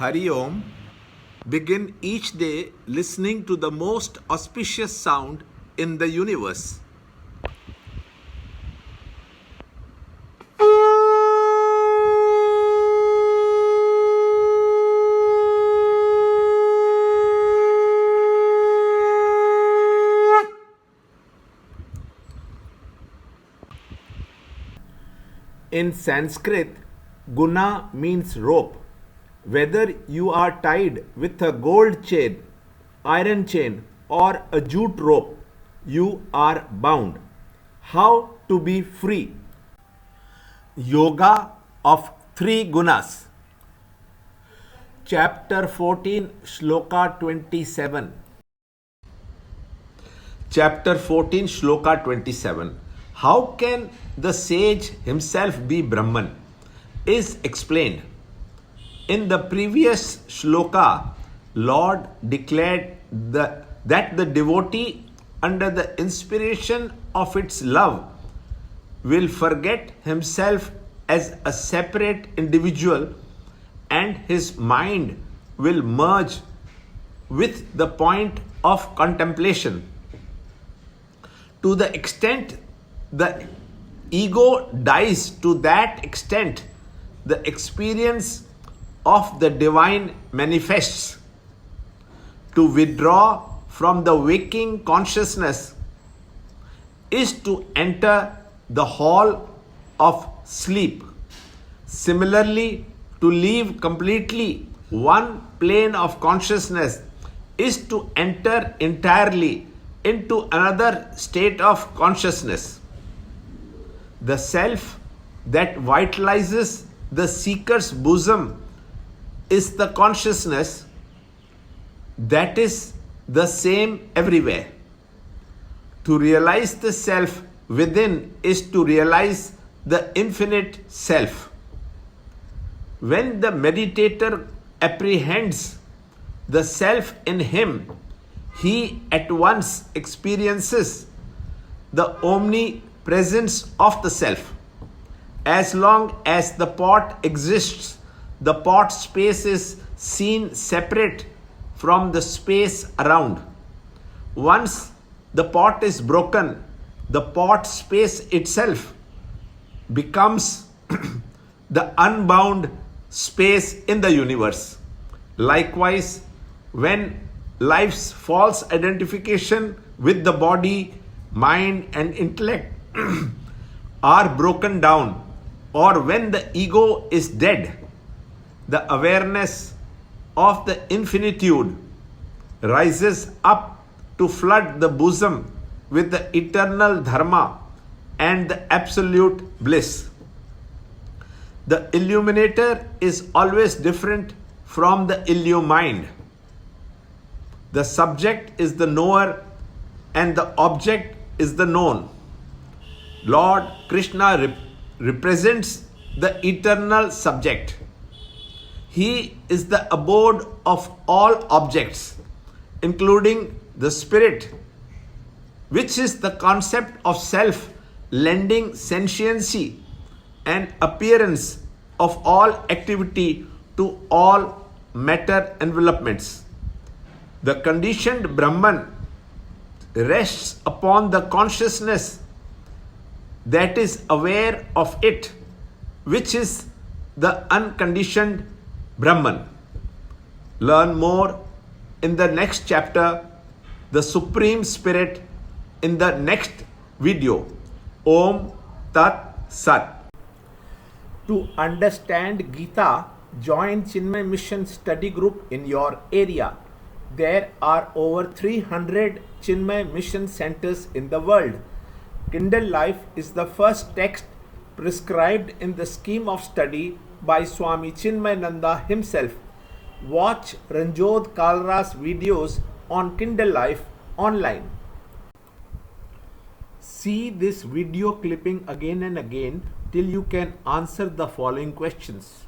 Hari Om. Begin each day listening to the most auspicious sound in the universe. In Sanskrit, guna means rope. Whether you are tied with a gold chain, iron chain, or a jute rope, you are bound. How to be free? Yoga of three gunas. Chapter 14, Shloka 27. Chapter 14, Shloka 27. How can the sage himself be Brahman? Is explained. In the previous shloka, Lord declared that the devotee, under the inspiration of its love, will forget himself as a separate individual and his mind will merge with the point of contemplation. To the extent the ego dies, to that extent the experience of the divine manifests. To withdraw from the waking consciousness is to enter the hall of sleep. Similarly, to leave completely one plane of consciousness is to enter entirely into another state of consciousness. The self that vitalizes the seeker's bosom is the consciousness that is the same everywhere. To realize the self within is to realize the infinite self. When the meditator apprehends the self in him, he at once experiences the omnipresence of the self. As long as the pot exists, the pot space is seen separate from the space around. Once the pot is broken, the pot space itself becomes the unbound space in the universe. Likewise, when life's false identification with the body, mind, and intellect are broken down, or when the ego is dead, the awareness of the infinitude rises up to flood the bosom with the eternal dharma and the absolute bliss. The illuminator is always different from the illumined. The subject is the knower and the object is the known. Lord Krishna represents the eternal subject. He is the abode of all objects, including the spirit, which is the concept of self lending sentiency and appearance of all activity to all matter envelopments. The conditioned Brahman rests upon the consciousness that is aware of it, which is the unconditioned Brahman. Learn more in the next chapter, the Supreme Spirit, in the next video. Om Tat Sat. To understand Gita, join Chinmaya Mission study group in your area. There are over 300 Chinmaya Mission centers in the world. Kindle Life is the first text prescribed in the scheme of study by Swami Chinmayananda himself. Watch Ranjod Kalra's videos on Kindle Life online. See this video clipping again and again till you can answer the following questions.